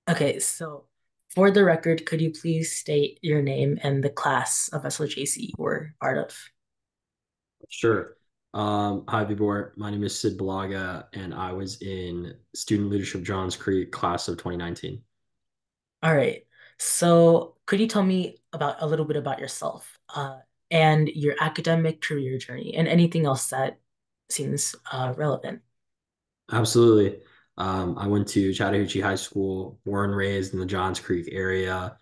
Okay, so for the record, could you please state your name and the class of SLJC you were part of? Sure. Hi, Vibor. My name is Sid Balaga, and I was in Student Leadership Johns Creek class of 2019. All right. So could you tell me about a little bit about yourself, and your academic career journey and anything else that seems relevant? Absolutely. I went to Chattahoochee High School, born and raised in the Johns Creek area,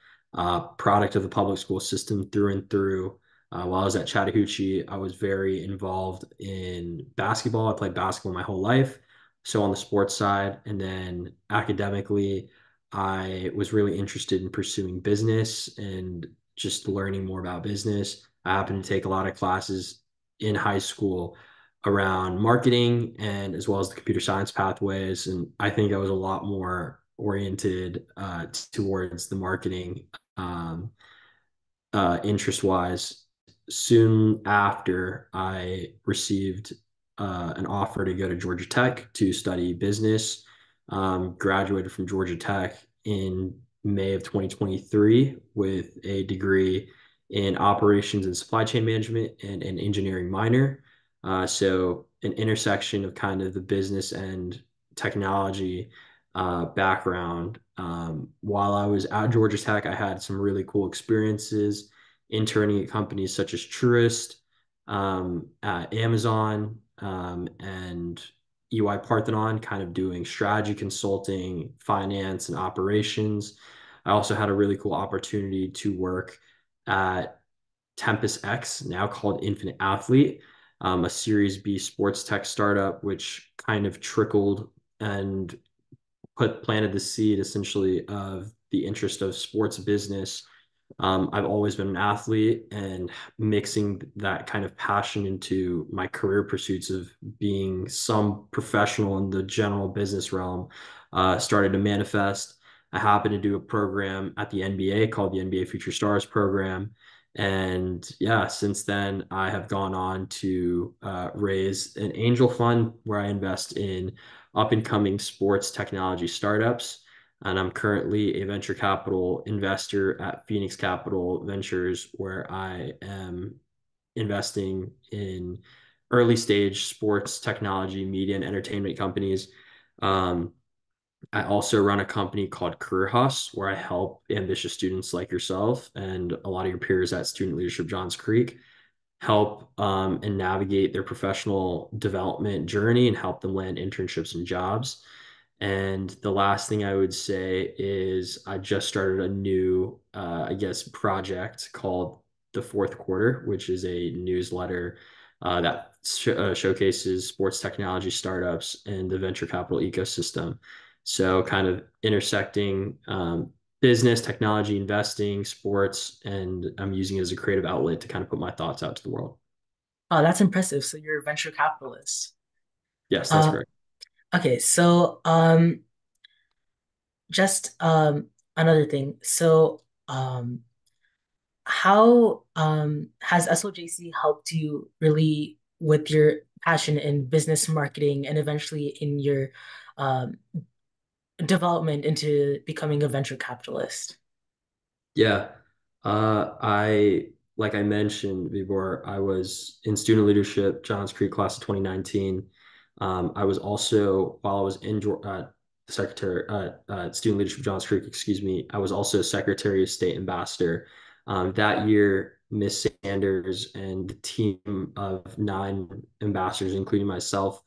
product of the public school system through and through. While I was at Chattahoochee, I was very involved in basketball. I played basketball my whole life. So on the sports side, and then academically, I was really interested in pursuing business and just learning more about business. I happened to take a lot of classes in high school around marketing and as well as the computer science pathways. And I think I was a lot more oriented towards the marketing interest wise. Soon after, I received an offer to go to Georgia Tech to study business. Graduated from Georgia Tech in May of 2023 with a degree in operations and supply chain management and an engineering minor. So, an intersection of kind of the business and technology background. While I was at Georgia Tech, I had some really cool experiences interning at companies such as Truist, at Amazon, and EY Parthenon, kind of doing strategy consulting, finance, and operations. I also had a really cool opportunity to work at Tempest X, now called Infinite Athlete, a Series B sports tech startup, which kind of trickled and planted the seed essentially of the interest of sports business. I've always been an athlete, and mixing that kind of passion into my career pursuits of being some professional in the general business realm started to manifest. I happened to do a program at the NBA called the NBA Future Stars program. And yeah, since then, I have gone on to raise an angel fund where I invest in up and coming sports technology startups. And I'm currently a venture capital investor at Phoenix Capital Ventures, where I am investing in early stage sports technology, media, and entertainment companies. Um, I also run a company called Career Hus, where I help ambitious students like yourself and a lot of your peers at Student Leadership Johns Creek help and navigate their professional development journey and help them land internships and jobs. And the last thing I would say is I just started a new, I guess, project called The Fourth Quarter, which is a newsletter that showcases sports technology startups and the venture capital ecosystem. So, kind of intersecting business, technology, investing, sports, and I'm using it as a creative outlet to kind of put my thoughts out to the world. Oh, that's impressive. So you're a venture capitalist. Yes, that's Uh, correct. okay, so just another thing. So how has SLJC helped you really with your passion in business marketing and eventually in your um, development into becoming a venture capitalist? Yeah. Like I mentioned before, I was in student leadership, Johns Creek class of 2019. I was also, while I was in secretary, student leadership, Johns Creek, excuse me, I was also Secretary of State Ambassador. That year, Miss Sanders and the team of nine ambassadors, including myself,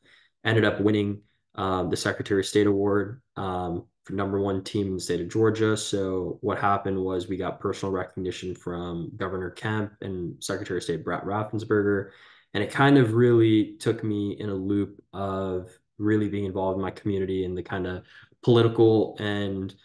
ended up winning the Secretary of State Award. For number one team in the state of Georgia. So what happened was we got personal recognition from Governor Kemp and Secretary of State Brett Raffensperger. And it kind of really took me in a loop of really being involved in my community and the kind of political and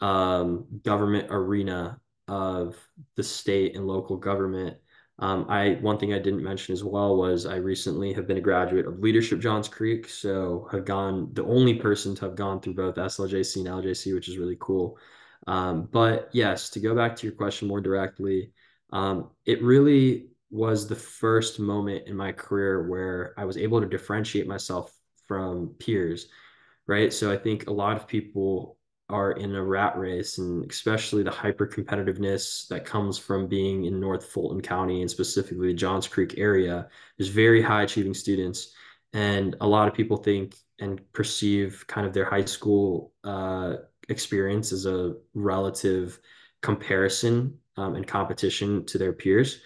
government arena of the state and local government. I one thing I didn't mention as well was I recently have been a graduate of Leadership Johns Creek, so have gone the only person to have gone through both SLJC and LJC, which is really cool. But yes, to go back to your question more directly, it really was the first moment in my career where I was able to differentiate myself from peers, right? So I think a lot of people are in a rat race, and especially the hyper competitiveness that comes from being in North Fulton County and specifically the Johns Creek area. There's very high achieving students, and a lot of people think and perceive kind of their high school experience as a relative comparison and competition to their peers.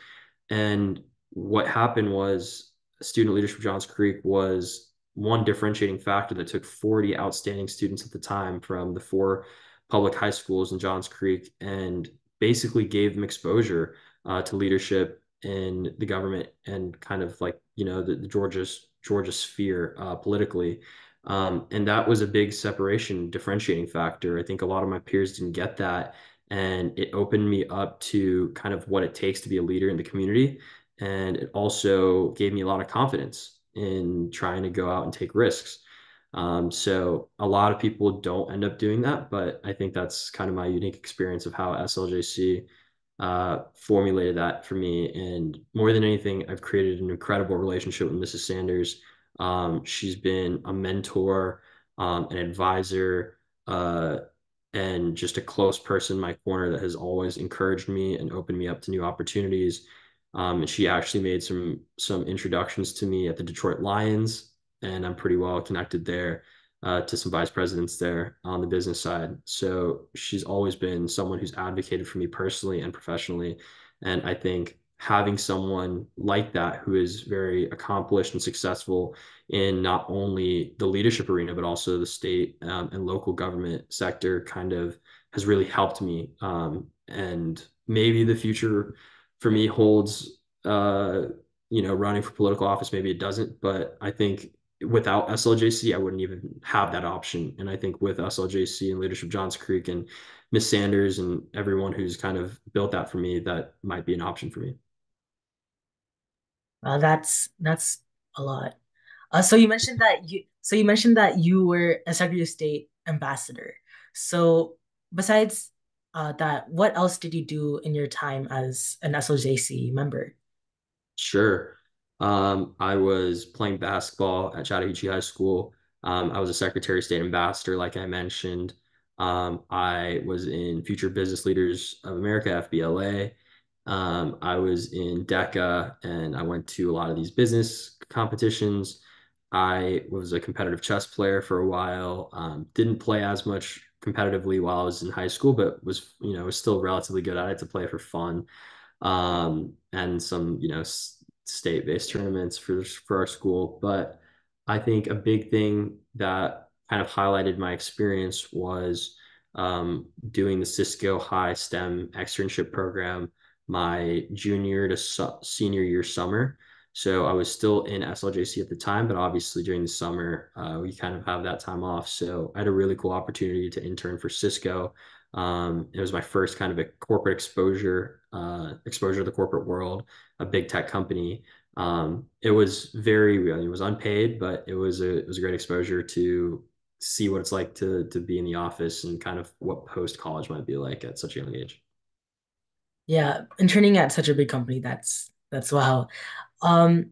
And what happened was student leadership Johns Creek was one differentiating factor that took 40 outstanding students at the time from the four public high schools in Johns Creek and basically gave them exposure to leadership in the government and kind of like, the Georgia sphere politically. And that was a big separation differentiating factor. I think a lot of my peers didn't get that. And it opened me up to kind of what it takes to be a leader in the community. And it also gave me a lot of confidence in trying to go out and take risks. So a lot of people don't end up doing that, but I think that's kind of my unique experience of how SLJC formulated that for me. And more than anything, I've created an incredible relationship with Mrs. Sanders. She's been a mentor, an advisor, and just a close person in my corner that has always encouraged me and opened me up to new opportunities. And she actually made some introductions to me at the Detroit Lions, and I'm pretty well connected there to some vice presidents there on the business side. So she's always been someone who's advocated for me personally and professionally. And I think having someone like that who is very accomplished and successful in not only the leadership arena, but also the state and local government sector kind of has really helped me. And maybe the future for me holds, running for political office. Maybe it doesn't, but I think without SLJC, I wouldn't even have that option. And I think with SLJC and Leadership Johns Creek and Miss Sanders and everyone who's kind of built that for me, that might be an option for me. That's a lot. So you mentioned that you were a Secretary of State ambassador. So besides that, what else did you do in your time as an SLJC member? Sure. I was playing basketball at Chattahoochee High School. I was a Secretary of State ambassador, like I mentioned. I was in Future Business Leaders of America, FBLA. I was in DECA, and I went to a lot of these business competitions. I was a competitive chess player for a while. Didn't play as much competitively while I was in high school, but was still relatively good at it to play for fun and some state-based tournaments for our school. But I think a big thing that kind of highlighted my experience was doing the Cisco High STEM externship program my junior to senior year summer. So I was still in SLJC at the time, but obviously during the summer, we kind of have that time off. So I had a really cool opportunity to intern for Cisco. It was my first kind of a corporate exposure to the corporate world, a big tech company. It was it was unpaid, but it was a great exposure to see what it's like to be in the office and kind of what post college might be like at such a young age. Yeah, interning at such a big company, that's wow. Um,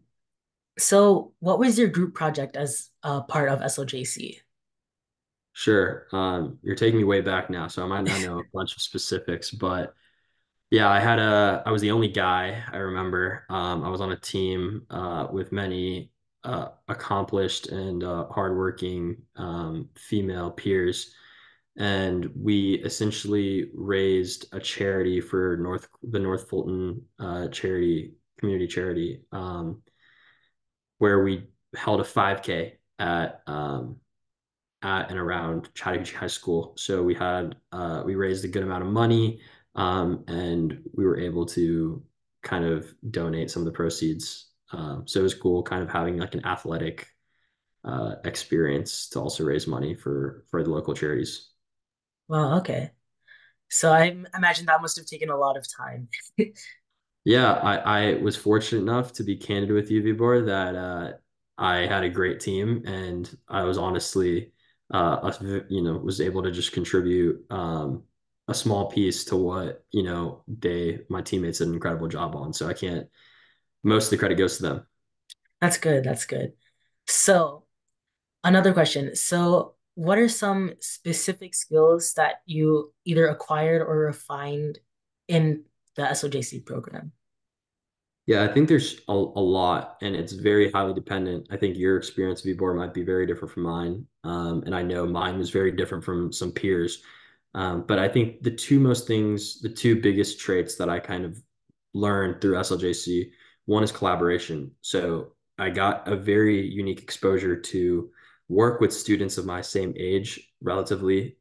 so what was your group project as a part of SLJC? Sure. You're taking me way back now, so I might not know a bunch of specifics, but yeah, I was the only guy I remember. I was on a team with many accomplished and hardworking female peers, and we essentially raised a charity for the North Fulton community charity, where we held a 5K at and around Chattahoochee High School. So we raised a good amount of money, and we were able to kind of donate some of the proceeds. So it was cool, kind of having like an athletic experience to also raise money for the local charities. Wow, okay. So I imagine that must have taken a lot of time. Yeah, I was fortunate enough to be candid with you, Vibor, that I had a great team, and I was honestly, was able to just contribute a small piece to what my teammates did an incredible job on. So I can't. Most of the credit goes to them. That's good. That's good. So another question. So what are some specific skills that you either acquired or refined in the SLJC program? Yeah, I think there's a lot, and it's very highly dependent. I think your experience, Vibor, might be very different from mine. And I know mine was very different from some peers. But I think the two biggest traits that I kind of learned through SLJC, one is collaboration. So I got a very unique exposure to work with students of my same age, relatively,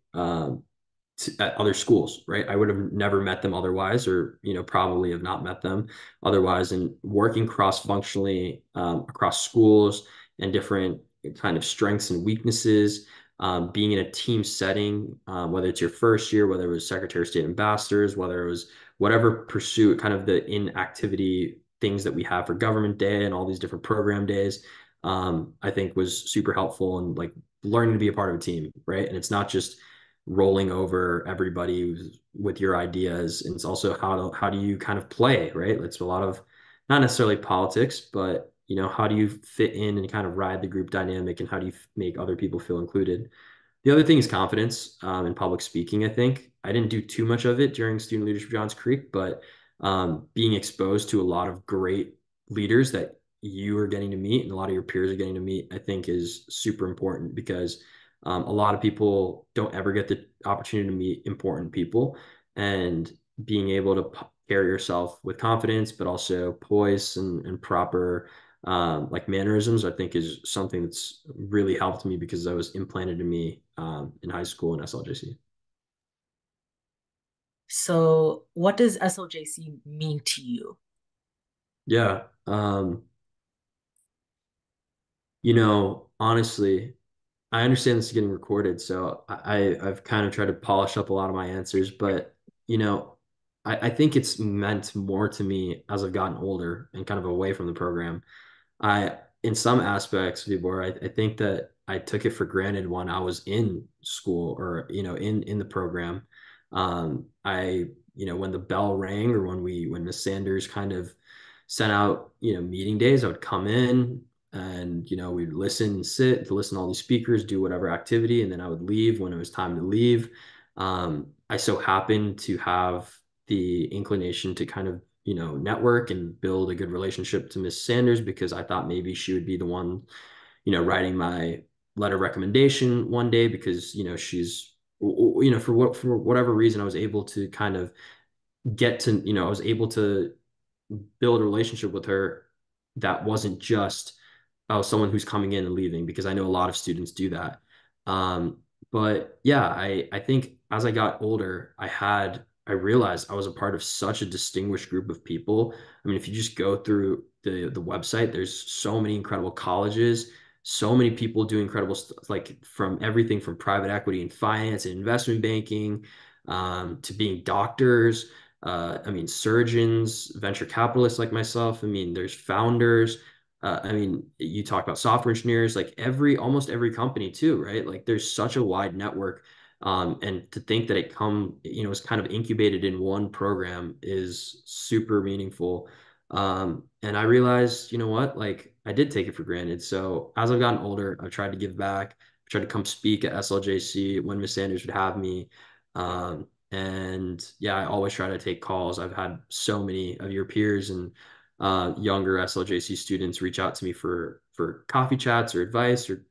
at other schools, right? I would have never met them otherwise, or probably have not met them otherwise. And working cross-functionally across schools and different kind of strengths and weaknesses, being in a team setting, whether it's your first year, whether it was Secretary of State ambassadors, whether it was whatever pursuit, kind of the inactivity things that we have for Government Day and all these different program days, I think was super helpful and like learning to be a part of a team, right? And it's not just rolling over everybody with your ideas. And it's also how do you kind of play, right? It's a lot of not necessarily politics, but how do you fit in and kind of ride the group dynamic, and how do you make other people feel included? The other thing is confidence in public speaking. I think I didn't do too much of it during Student Leadership Johns Creek, but being exposed to a lot of great leaders that you are getting to meet and a lot of your peers are getting to meet, I think is super important because a lot of people don't ever get the opportunity to meet important people, and being able to carry yourself with confidence, but also poise and proper like mannerisms, I think is something that's really helped me because that was implanted in me in high school and SLJC. So, what does SLJC mean to you? Yeah. Honestly, I understand this is getting recorded, so I've kind of tried to polish up a lot of my answers, but you know, I think it's meant more to me as I've gotten older and kind of away from the program. In some aspects, Vibor, I think that I took it for granted when I was in school or, in the program. When the bell rang or when Miss Sanders kind of sent out, meeting days, I would come in and, we'd listen and sit to listen to all these speakers, do whatever activity, and then I would leave when it was time to leave. I so happened to have the inclination to kind of network and build a good relationship to Miss Sanders because I thought maybe she would be the one, writing my letter of recommendation one day because, she's, for whatever reason, I was able to kind of I was able to build a relationship with her that wasn't just someone who's coming in and leaving because I know a lot of students do that. Um, but yeah, I think as I got older, I realized I was a part of such a distinguished group of people. I mean, if you just go through the website, there's so many incredible colleges, so many people do incredible stuff, like from everything from private equity and finance and investment banking, to being doctors. I mean, surgeons, venture capitalists like myself. I mean, there's founders. I mean, you talk about software engineers, like almost every company too, right? Like there's such a wide network. And to think that is kind of incubated in one program is super meaningful. And I realized, you know what, like I did take it for granted. So as I've gotten older, I've tried to give back. I tried to come speak at SLJC when Miss Sanders would have me. And yeah, I always try to take calls. I've had so many of your peers and younger SLJC students reach out to me for coffee chats or advice or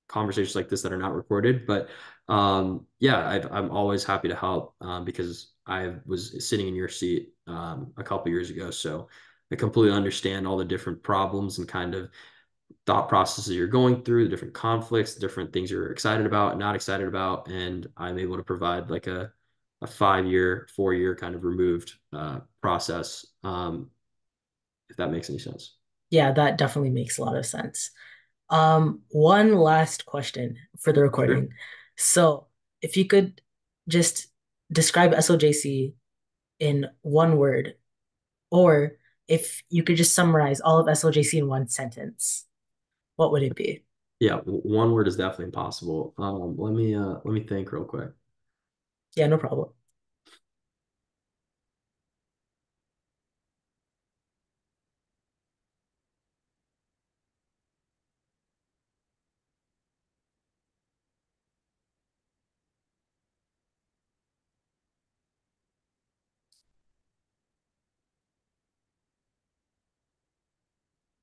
conversations like this that are not recorded. But yeah, I'm always happy to help because I was sitting in your seat a couple years ago, so I completely understand all the different problems and kind of thought processes you're going through, the different conflicts, the different things you're excited about, not excited about, and I'm able to provide like a 5 year, 4 year kind of removed process, if that makes any sense. Yeah, that definitely makes a lot of sense. One last question for the recording. Sure. So, if you could just describe SLJC in one word, or if you could just summarize all of SLJC in one sentence, what would it be? Yeah, one word is definitely impossible. Let me think real quick. Yeah, no problem.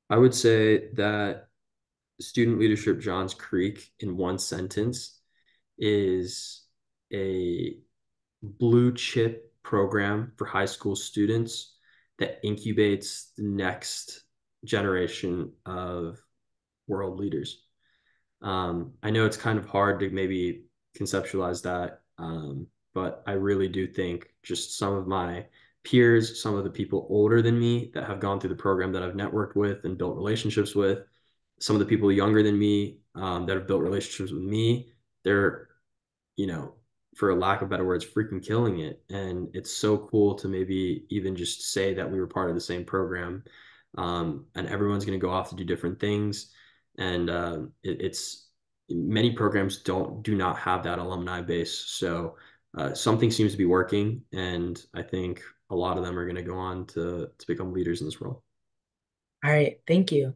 I would say that Student Leadership Johns Creek, in one sentence, is a blue chip program for high school students that incubates the next generation of world leaders. I know it's kind of hard to maybe conceptualize that, but I really do think just some of my peers, some of the people older than me that have gone through the program that I've networked with and built relationships with, some of the people younger than me that have built relationships with me, they're, you know, for a lack of better words, freaking killing it. And it's so cool to maybe even just say that we were part of the same program. And everyone's going to go off to do different things. And it's many programs do not have that alumni base. So something seems to be working. And I think a lot of them are going to go on to become leaders in this role. All right, thank you.